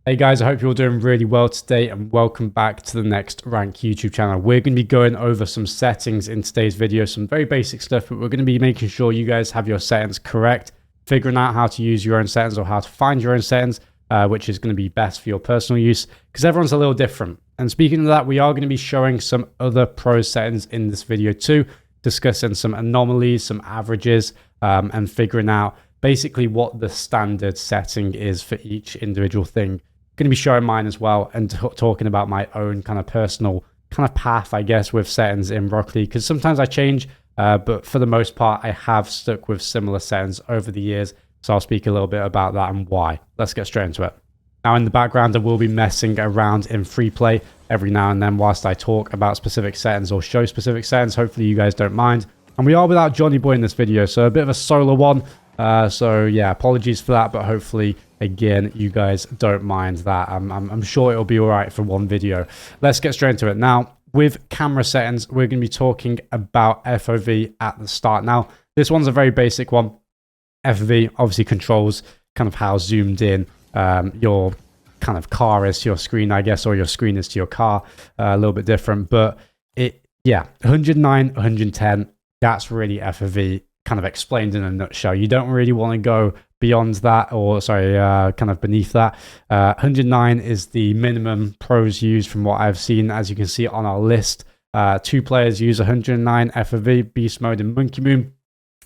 Hey guys, I hope you're all doing really well today and welcome back to the Next Rank YouTube channel. We're going to be going over some settings in today's video, some very basic stuff, but we're going to be making sure you guys have your settings correct, figuring out how to use your own settings or how to find your own settings, which is going to be best for your personal use because everyone's a little different. And speaking of that, we are going to be showing some other pro settings in this video too, discussing some anomalies, some averages, and figuring out basically what the standard setting is for each individual thing. Going to be showing mine as well and talking about my own kind of personal kind of path, I guess, with settings in Rocket League, because sometimes I change, but for the most part, I have stuck with similar settings over the years. So I'll speak a little bit about that and why. Let's get straight into it. Now, in the background, I will be messing around in free play every now and then whilst I talk about specific settings or show specific settings. Hopefully you guys don't mind. And we are without Johnny Boy in this video, so a bit of a solo one. So yeah, apologies for that, but hopefully again you guys don't mind that. I'm sure it'll be all right for one video. Let's get straight into it. Now, with camera settings, we're going to be talking about FOV at the start. Now, this one's a very basic one. FOV obviously controls kind of how zoomed in your kind of car is to your screen, I guess, or your screen is to your car. A little bit different, but yeah, 109, 110, that's really FOV kind of explained in a nutshell. You don't really want to go beyond that, or sorry, kind of beneath that. 109 is the minimum pros use from what I've seen. As you can see on our list, 2 players use 109 FOV, Beast Mode and Monkey Moon.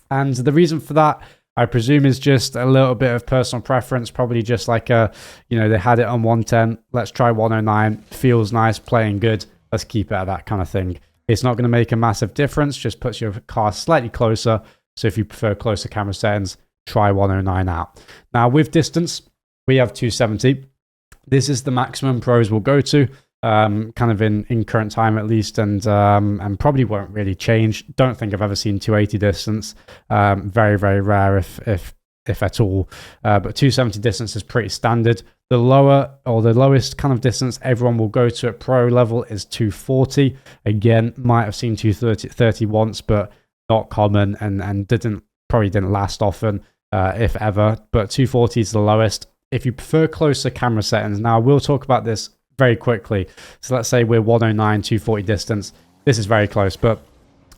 And the reason for that, I presume, is just a little bit of personal preference, probably just like they had it on 110. Let's try 109. Feels nice, playing good. Let's keep it at that kind of thing. It's not going to make a massive difference, just puts your car slightly closer. So if you prefer closer camera settings, try 109 out. Now with distance, we have 270. This is the maximum pros will go to, kind of in current time at least, and probably won't really change. Don't think I've ever seen 280 distance. Very, very rare if at all. But 270 distance is pretty standard. The lower or the lowest kind of distance everyone will go to at pro level is 240. Again, might have seen 230 once, but not common and probably didn't last often, if ever. But 240 is the lowest. If you prefer closer camera settings, now we'll talk about this very quickly. So let's say we're 109, 240 distance. This is very close, but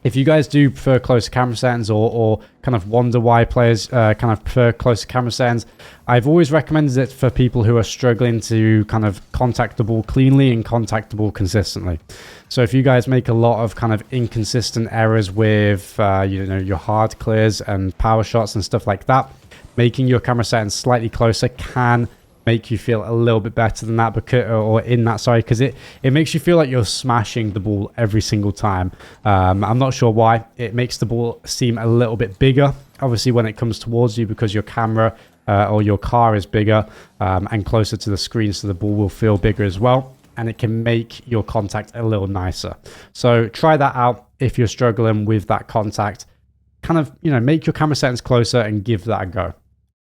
if you guys do prefer closer camera settings or kind of wonder why players kind of prefer closer camera settings, I've always recommended it for people who are struggling to kind of contact the ball cleanly and contact the ball consistently. So if you guys make a lot of kind of inconsistent errors with your hard clears and power shots and stuff like that, making your camera settings slightly closer can make you feel a little bit better than that, because it makes you feel like you're smashing the ball every single time. I'm not sure why. It makes the ball seem a little bit bigger, obviously, when it comes towards you, because your camera or your car is bigger and closer to the screen, so the ball will feel bigger as well, and it can make your contact a little nicer. So try that out if you're struggling with that contact. Kind of, make your camera settings closer and give that a go.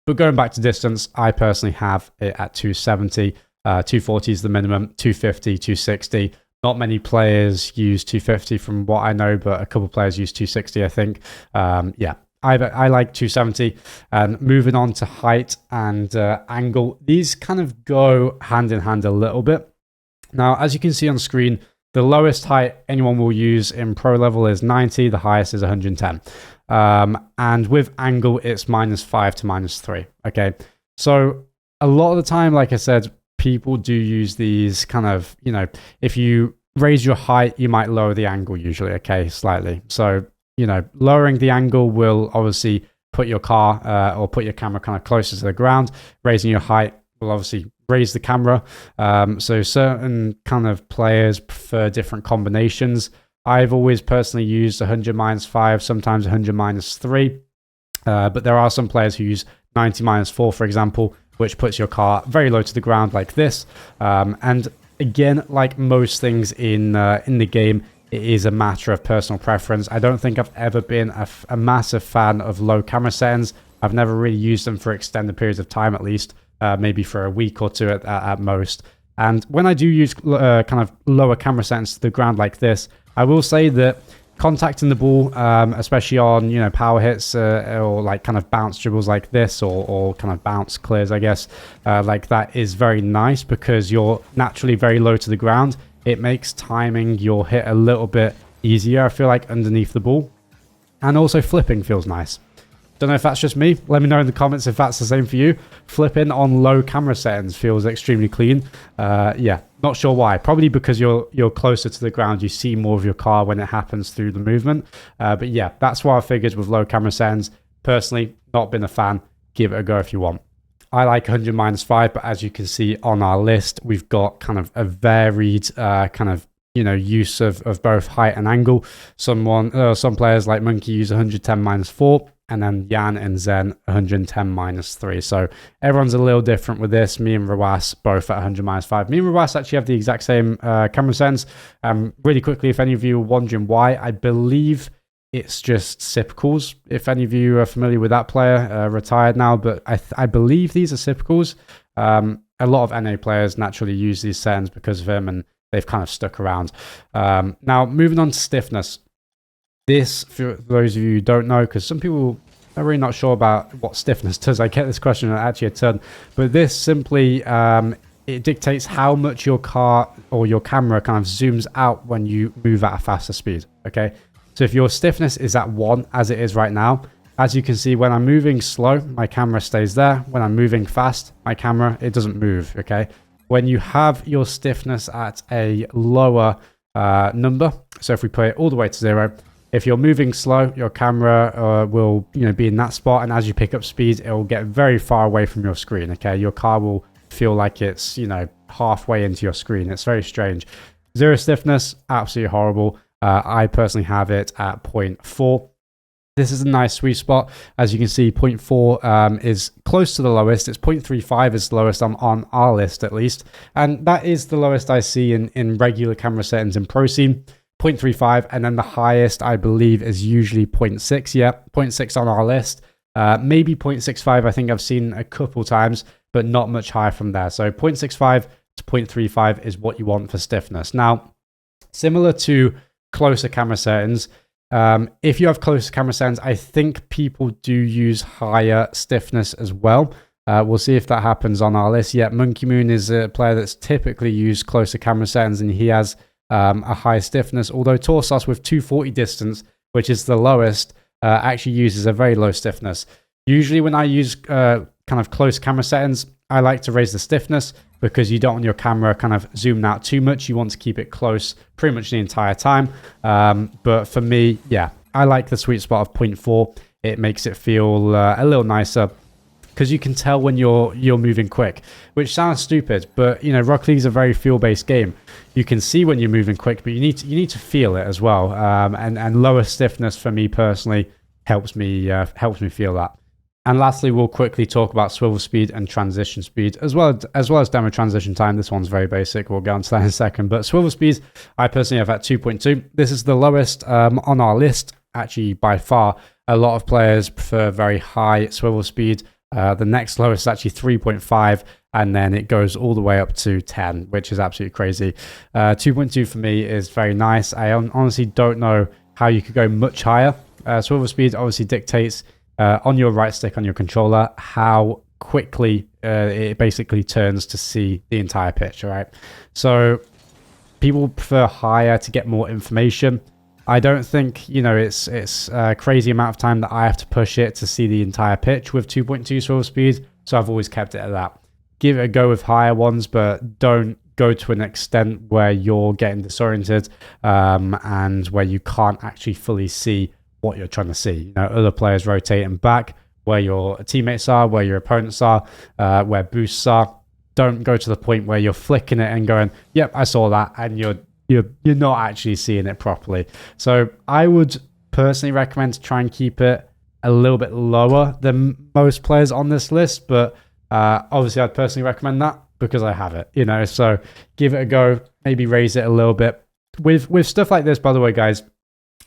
But going back to distance, I personally have it at 270. 240 is the minimum, 250, 260. Not many players use 250 from what I know, but a couple of players use 260, I think. Yeah, I like 270. And moving on to height and angle, these kind of go hand in hand a little bit. Now, as you can see on screen, the lowest height anyone will use in pro level is 90. The highest is 110. And with angle, it's -5 to -3. Okay. So a lot of the time, like I said, people do use these kind of, if you raise your height, you might lower the angle usually. Okay. Slightly. So, lowering the angle will obviously put your car, or put your camera kind of closer to the ground. Raising your height will obviously raise the camera. So certain kind of players prefer different combinations. I've always personally used 100 -5, sometimes 100 -3. But there are some players who use 90 -4, for example, which puts your car very low to the ground like this. And again, like most things in the game, it is a matter of personal preference. I don't think I've ever been a massive fan of low camera settings. I've never really used them for extended periods of time, at least, maybe for a week or two at most. And when I do use kind of lower camera settings to the ground like this, I will say that contacting the ball, especially on, you know, power hits or like kind of bounce dribbles like this, or kind of bounce clears, I guess, like that is very nice because you're naturally very low to the ground. It makes timing your hit a little bit easier, I feel like, underneath the ball. And also flipping feels nice. Don't know if that's just me. Let me know in the comments if that's the same for you. Flipping on low camera settings feels extremely clean. Yeah, not sure why. Probably because you're closer to the ground. You see more of your car when it happens through the movement. But yeah, that's why I figured with low camera settings. Personally, not been a fan. Give it a go if you want. I like 100 -5, but as you can see on our list, we've got kind of a varied kind of, you know, use of both height and angle. Some players like Monkey use 110 -4. And then Jan and Zen 110 -3. So everyone's a little different with this. Me and Rawas both at 100 -5. Me and Rawas actually have the exact same camera sense. Really quickly, if any of you are wondering why, I believe it's just Sipicals. If any of you are familiar with that player, retired now, but I believe these are Sipicals. A lot of NA players naturally use these settings because of him, and they've kind of stuck around. Now, moving on to stiffness. This, for those of you who don't know, because some people are really not sure about what stiffness does. I get this question actually a ton. But this simply, it dictates how much your car or your camera kind of zooms out when you move at a faster speed, okay? So if your stiffness is at 1, as it is right now, as you can see, when I'm moving slow, my camera stays there. When I'm moving fast, my camera, it doesn't move, okay? When you have your stiffness at a lower number, so if we put it all the way to 0, if you're moving slow, your camera will, you know, be in that spot, and as you pick up speed, it will get very far away from your screen, okay? Your car will feel like it's, you know, halfway into your screen. It's very strange. 0 stiffness, absolutely horrible. I personally have it at 0.4. This is a nice sweet spot. As you can see, 0.4 is close to the lowest. It's 0.35 is the lowest on our list, at least. And that is the lowest I see in regular camera settings in Pro Scene. 0.35, and then the highest I believe is usually 0.6. Yeah, 0.6 on our list. Maybe 0.65 I think I've seen a couple times, but not much higher from there. So 0.65 to 0.35 is what you want for stiffness. Now, similar to closer camera settings, if you have closer camera settings, I think people do use higher stiffness as well. We'll see if that happens on our list. Yeah, Monkey Moon is a player that's typically used closer camera settings, and he has a high stiffness, although Torsos with 240 distance, which is the lowest, actually uses a very low stiffness. Usually when I use kind of close camera settings, I like to raise the stiffness because you don't want your camera kind of zoomed out too much. You want to keep it close pretty much the entire time. But for me, yeah, I like the sweet spot of 0.4. It makes it feel a little nicer, because you can tell when you're moving quick, which sounds stupid, but you know, Rocket League is a very feel-based game. You can see when you're moving quick, but you need to feel it as well. And lower stiffness for me personally helps me feel that. And lastly, we'll quickly talk about swivel speed and transition speed, as well as demo transition time. This one's very basic. We'll get onto that in a second. But swivel speed, I personally have at 2.2. This is the lowest on our list, actually by far. A lot of players prefer very high swivel speed. The next lowest is actually 3.5, and then it goes all the way up to 10, which is absolutely crazy. 2.2 for me is very nice. I honestly don't know how you could go much higher. Swivel speed obviously dictates on your right stick on your controller how quickly it basically turns to see the entire pitch, all right? So people prefer higher to get more information. I don't think, you know, it's a crazy amount of time that I have to push it to see the entire pitch with 2.2 swivel speed, so I've always kept it at that. Give it a go with higher ones, but don't go to an extent where you're getting disoriented and where you can't actually fully see what you're trying to see. You know, other players rotating back, where your teammates are, where your opponents are, where boosts are. Don't go to the point where you're flicking it and going, yep, I saw that, and you're not actually seeing it properly. So I would personally recommend to try and keep it a little bit lower than most players on this list, but obviously I'd personally recommend that because I have it, you know. So give it a go, maybe raise it a little bit. With stuff like this, by the way, guys,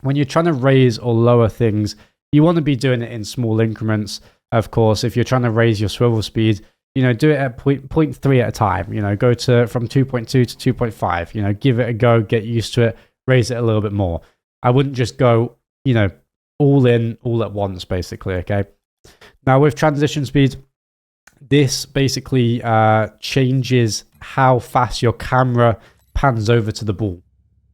when you're trying to raise or lower things, you want to be doing it in small increments. Of course, if you're trying to raise your swivel speed, you know, do it at 0.3 at a time. You know, go from 2.2 to 2.5. You know, give it a go, get used to it, raise it a little bit more. I wouldn't just go, you know, all in, all at once, basically, okay? Now, with transition speed, this basically changes how fast your camera pans over to the ball.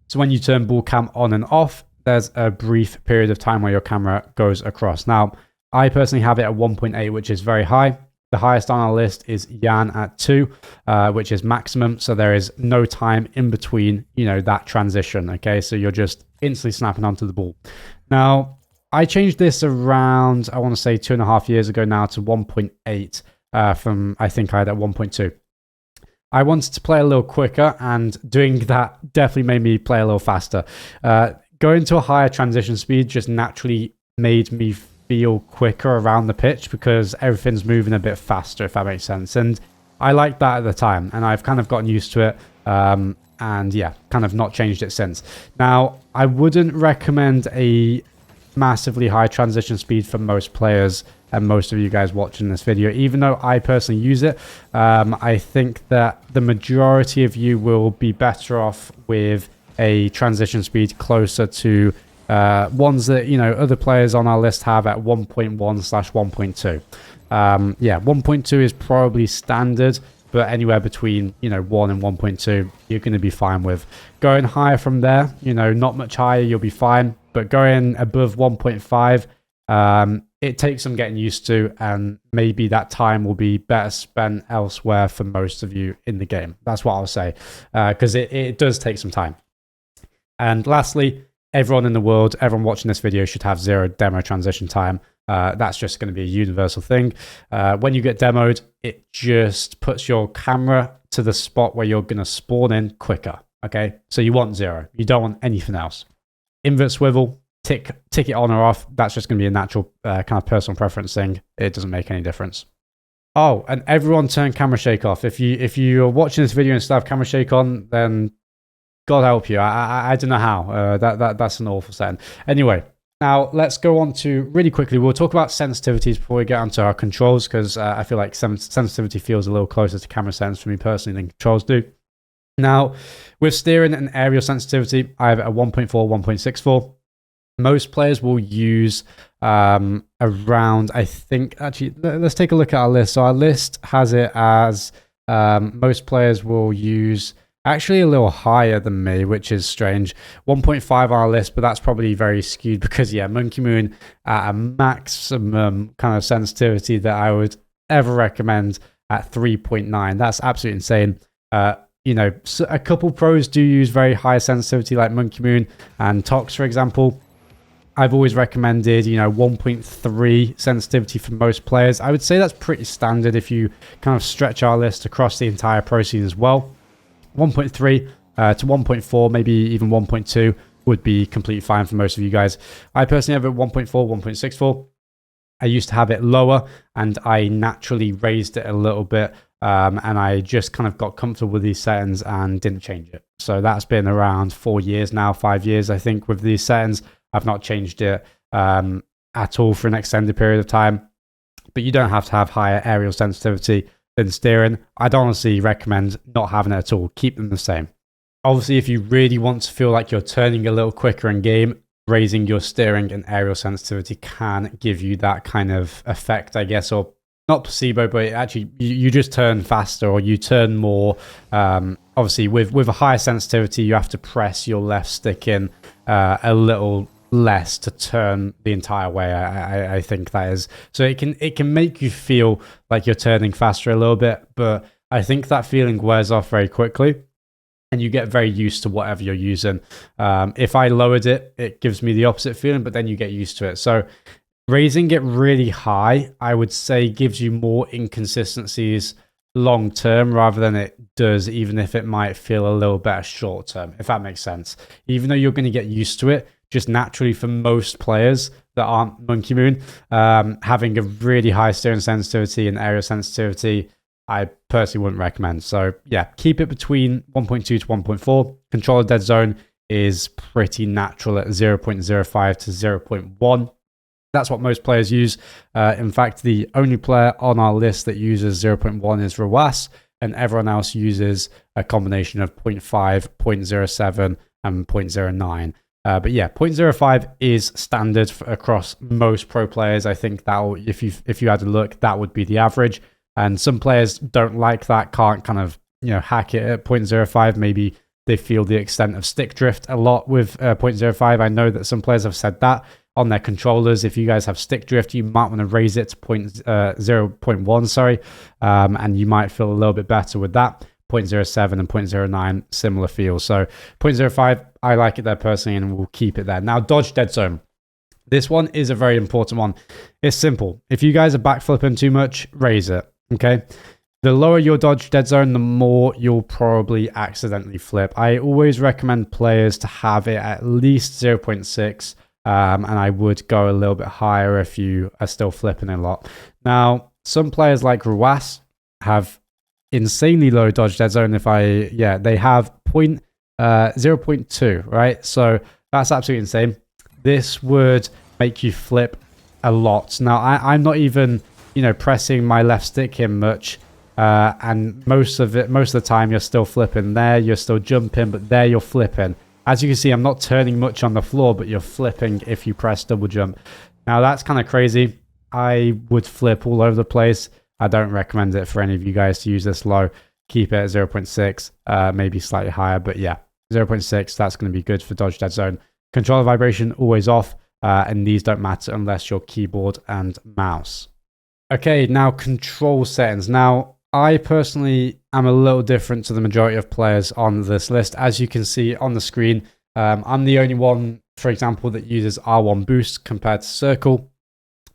So when you turn ball cam on and off, there's a brief period of time where your camera goes across. Now, I personally have it at 1.8, which is very high. The highest on our list is Jan at 2, which is maximum. So there is no time in between, you know, that transition. Okay, so you're just instantly snapping onto the ball. Now, I changed this around, I want to say 2.5 years ago now, to 1.8 from, I think I had at 1.2. I wanted to play a little quicker, and doing that definitely made me play a little faster. Going to a higher transition speed just naturally made me feel quicker around the pitch because everything's moving a bit faster, if that makes sense. And I liked that at the time, and I've kind of gotten used to it. And yeah, kind of not changed it since. Now, I wouldn't recommend a massively high transition speed for most players and most of you guys watching this video, even though I personally use it. I think that the majority of you will be better off with a transition speed closer to ones that, you know, other players on our list have at 1.1/1.2. Yeah, 1.2 is probably standard, but anywhere between, you know, 1 and 1.2, you're going to be fine with. Going higher from there, you know, not much higher, you'll be fine. But going above 1.5, it takes some getting used to, and maybe that time will be better spent elsewhere for most of you in the game. That's what I'll say, because it does take some time. And lastly, everyone in the world, everyone watching this video should have 0 demo transition time. That's just going to be a universal thing. When you get demoed, it just puts your camera to the spot where you're going to spawn in quicker. Okay, so you want 0. You don't want anything else. Invert swivel, tick it on or off. That's just going to be a natural kind of personal preference thing. It doesn't make any difference. Oh, and everyone turn camera shake off. If you're watching this video and still have camera shake on, then God help you. I don't know how. That's an awful setting. Anyway, now let's go on to really quickly. We'll talk about sensitivities before we get onto our controls, because I feel like sensitivity feels a little closer to camera settings for me personally than controls do. Now, with steering and aerial sensitivity, I have a 1.4, 1.64. Most players will use around, I think, actually, let's take a look at our list. So our list has it as most players will use actually a little higher than me, which is strange. 1.5 on our list, but that's probably very skewed because, yeah, Monkey Moon at a maximum kind of sensitivity that I would ever recommend at 3.9. That's absolutely insane. You know, so a couple pros do use very high sensitivity like Monkey Moon and Tox, for example. I've always recommended, you know, 1.3 sensitivity for most players. I would say that's pretty standard if you kind of stretch our list across the entire pro scene as well. 1.3 to 1.4, maybe even 1.2 would be completely fine for most of you guys. I personally have it 1.4, 1.64. I used to have it lower, and I naturally raised it a little bit, and I just kind of got comfortable with these settings and didn't change it. So that's been around 4 years now, 5 years, I think, with these settings. I've not changed it at all for an extended period of time. But you don't have to have higher aerial sensitivity than steering. I'd honestly recommend not having it at all. Keep them the same. Obviously, if you really want to feel like you're turning a little quicker in game, raising your steering and aerial sensitivity can give you that kind of effect, I guess, or not placebo, but actually you just turn faster, or you turn more. Obviously, with a higher sensitivity, you have to press your left stick in a little less to turn the entire way. I think that is, so it can make you feel like you're turning faster a little bit, but I think that feeling wears off very quickly, and you get very used to whatever you're using. If I lowered it, it gives me the opposite feeling, but then you get used to it. So raising it really high, I would say, gives you more inconsistencies long term rather than it does, even if it might feel a little better short term, if that makes sense. Even though you're going to get used to it, just naturally for most players that aren't Monkey Moon, having a really high steering sensitivity and aerial sensitivity, I personally wouldn't recommend. So yeah, keep it between 1.2 to 1.4. Controller Deadzone is pretty natural at 0.05 to 0.1. That's what most players use. In fact, the only player on our list that uses 0.1 is Rawas, and everyone else uses a combination of 0.5, 0.07, and 0.09. But yeah, 0.05 is standard across most pro players. I think that if you had a look, that would be the average. And some players don't like that, can't kind of hack it at 0.05. Maybe they feel the extent of stick drift a lot with 0.05. I know that some players have said that on their controllers. If you guys have stick drift, you might want to raise it to 0.1, sorry, and you might feel a little bit better with that. 0.07 and 0.09, similar feel. So 0.05, I like it there personally, and we'll keep it there. Now, dodge dead zone. This one is a very important one. It's simple. If you guys are backflipping too much, raise it, okay? The lower your dodge dead zone, the more you'll probably accidentally flip. I always recommend players to have it at least 0.6, and I would go a little bit higher if you are still flipping a lot. Now, some players like Ruas have insanely low dodge dead zone. They have 0.2, right? So that's absolutely insane. This would make you flip a lot. Now, I'm not even, pressing my left stick here much. And most of the time you're still flipping. There you're still jumping, but there you're flipping. As you can see, I'm not turning much on the floor, but you're flipping if you press double jump. Now that's kind of crazy. I would flip all over the place. I don't recommend it for any of you guys to use this low. Keep it at 0.6, maybe slightly higher, but yeah, 0.6, that's going to be good for dodge dead zone. Controller vibration always off, and these don't matter unless you're keyboard and mouse. Okay, now control settings. Now, I personally am a little different to the majority of players on this list. As you can see on the screen, I'm the only one, for example, that uses R1 boost compared to circle.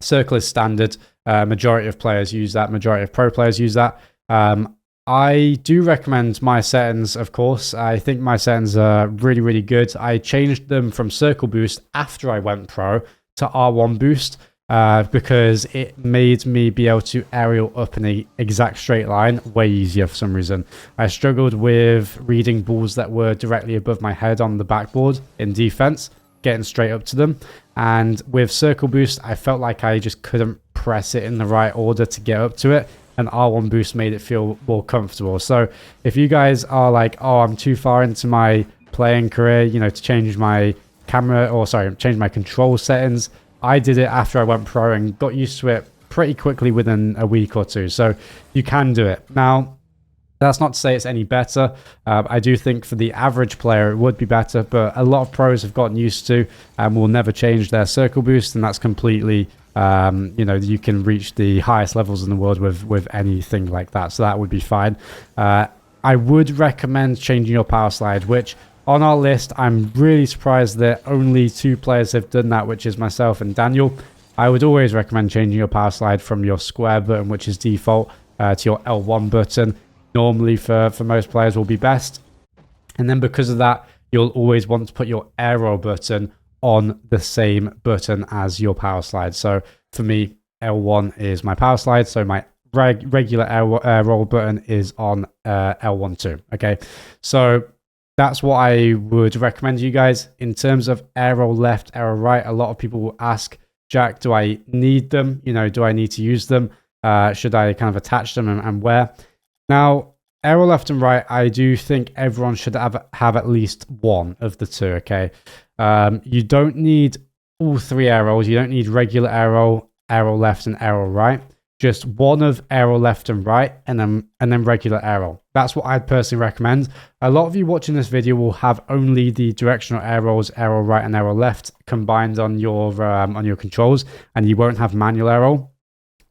Circle is standard. Majority of players use that. Majority of pro players use that. I do recommend my settings, of course. I think my settings are really, really good. I changed them from circle boost after I went pro to R1 boost. Because it made me be able to aerial up in an exact straight line way easier for some reason. I struggled with reading balls that were directly above my head on the backboard in defense, getting straight up to them. And with circle boost, I felt like I just couldn't press it in the right order to get up to it. And R1 boost made it feel more comfortable. So if you guys are like, oh, I'm too far into my playing career, to change my change my control settings, I did it after I went pro and got used to it pretty quickly within a week or two. So you can do it. Now, that's not to say it's any better. I do think for the average player, it would be better, but a lot of pros have gotten used to and will never change their circle boost. And that's completely, you can reach the highest levels in the world with anything like that. So that would be fine. I would recommend changing your power slide, which on our list, I'm really surprised that only 2 players have done that, which is myself and Daniel. I would always recommend changing your power slide from your square button, which is default, to your L1 button. Normally, for most players, will be best. And then because of that, you'll always want to put your air roll button on the same button as your power slide. So for me, L1 is my power slide. So my regular air roll button is on L1 too. Okay, so that's what I would recommend you guys. In terms of arrow left, arrow right, a lot of people will ask, Jack, do I need them? Do I need to use them? Should I kind of attach them and where? Now, arrow left and right, I do think everyone should have at least one of the two, okay? You don't need all 3 arrows. You don't need regular arrow, arrow left, and arrow right. Just one of arrow left and right, and then regular arrow. That's what I'd personally recommend. A lot of you watching this video will have only the directional arrows, arrow right and arrow left combined on your controls, and you won't have manual arrow.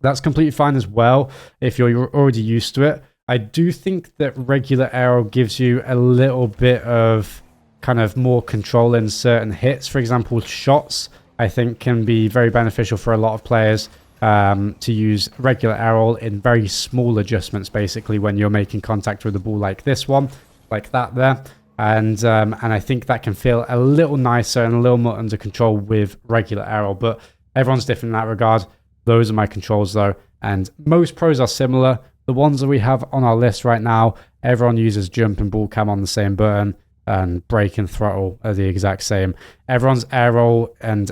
That's completely fine as well if you're already used to it. I do think that regular arrow gives you a little bit of kind of more control in certain hits. For example, shots, I think, can be very beneficial for a lot of players. To use regular arrow in very small adjustments, basically when you're making contact with the ball like this one, like that there, and I think that can feel a little nicer and a little more under control with regular arrow. But everyone's different in that regard. Those are my controls though, and most pros are similar. The ones that we have on our list right now, everyone uses jump and ball cam on the same button, and brake and throttle are the exact same. Everyone's arrow and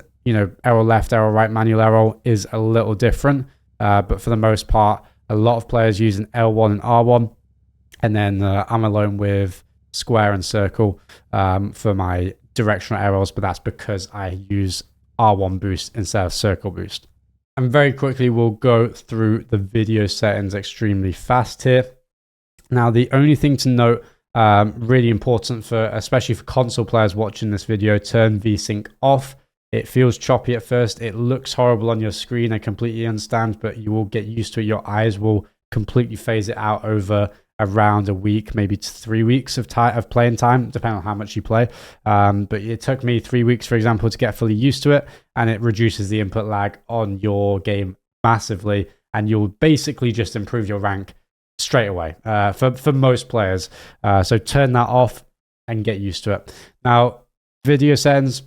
arrow left, arrow right, manual arrow is a little different. But for the most part, a lot of players using L1 and R1. And then I'm alone with square and circle for my directional arrows, but that's because I use R1 boost instead of circle boost. And very quickly, we'll go through the video settings extremely fast here. Now, the only thing to note, really important for, especially for console players watching this video, turn VSync off. It feels choppy at first. It looks horrible on your screen. I completely understand, but you will get used to it. Your eyes will completely phase it out over around a week, maybe 3 weeks of playing time, depending on how much you play. But it took me 3 weeks, for example, to get fully used to it, and it reduces the input lag on your game massively, and you'll basically just improve your rank straight away for most players. So turn that off and get used to it. Now, video settings,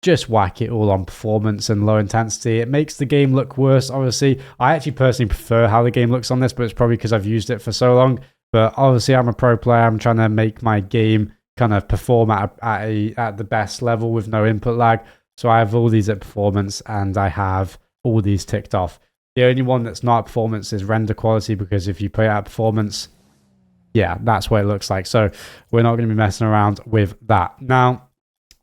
just whack it all on performance and low intensity. It makes the game look worse, obviously. I actually personally prefer how the game looks on this, but it's probably because I've used it for so long. But obviously, I'm a pro player. I'm trying to make my game kind of perform at the best level with no input lag. So I have all these at performance, and I have all these ticked off. The only one that's not at performance is render quality, because if you put it at performance, yeah, that's what it looks like. So we're not going to be messing around with that. Now,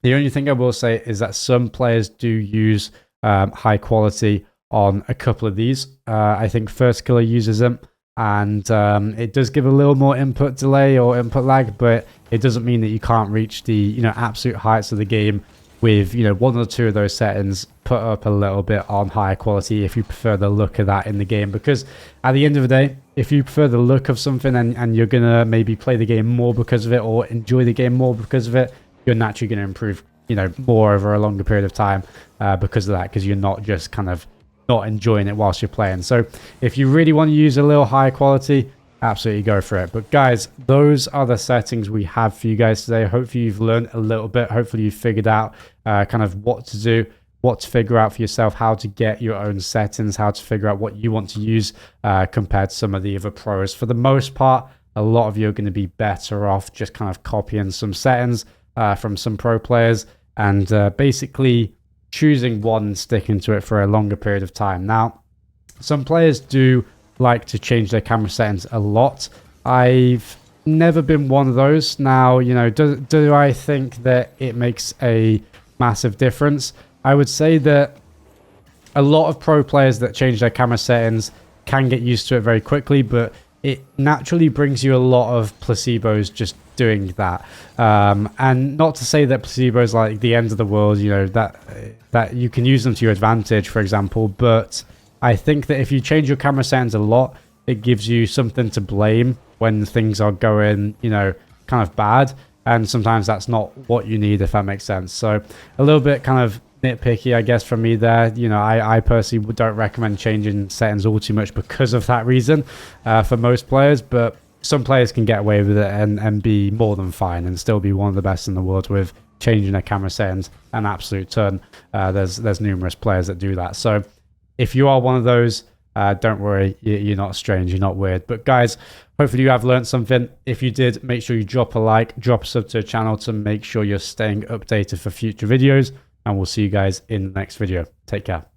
the only thing I will say is that some players do use high quality on a couple of these. I think First Killer uses them, and it does give a little more input delay or input lag, but it doesn't mean that you can't reach the absolute heights of the game with one or two of those settings put up a little bit on higher quality if you prefer the look of that in the game. Because at the end of the day, if you prefer the look of something and you're gonna maybe play the game more because of it, or enjoy the game more because of it, you're naturally going to improve, more over a longer period of time because of that, because you're not just kind of not enjoying it whilst you're playing. So if you really want to use a little higher quality, absolutely go for it. But guys, those are the settings we have for you guys today. Hopefully you've learned a little bit. Hopefully you've figured out kind of what to do, what to figure out for yourself, how to get your own settings, how to figure out what you want to use compared to some of the other pros. For the most part, a lot of you are going to be better off just kind of copying some settings from some pro players and basically choosing one and sticking to it for a longer period of time. Now, some players do like to change their camera settings a lot. I've never been one of those. Now, do I think that it makes a massive difference? I would say that a lot of pro players that change their camera settings can get used to it very quickly, but it naturally brings you a lot of placebos just doing that. And not to say that placebo is like the end of the world, that you can use them to your advantage, for example, but I think that if you change your camera settings a lot, it gives you something to blame when things are going, kind of bad. And sometimes that's not what you need, if that makes sense. So a little bit kind of nitpicky, I guess, from me there. I personally don't recommend changing settings all too much because of that reason for most players, but some players can get away with it and be more than fine and still be one of the best in the world with changing their camera settings an absolute ton. There's numerous players that do that. So if you are one of those, don't worry, you're not strange, you're not weird. But guys, hopefully you have learned something. If you did, make sure you drop a like, drop a sub to the channel to make sure you're staying updated for future videos. And we'll see you guys in the next video. Take care.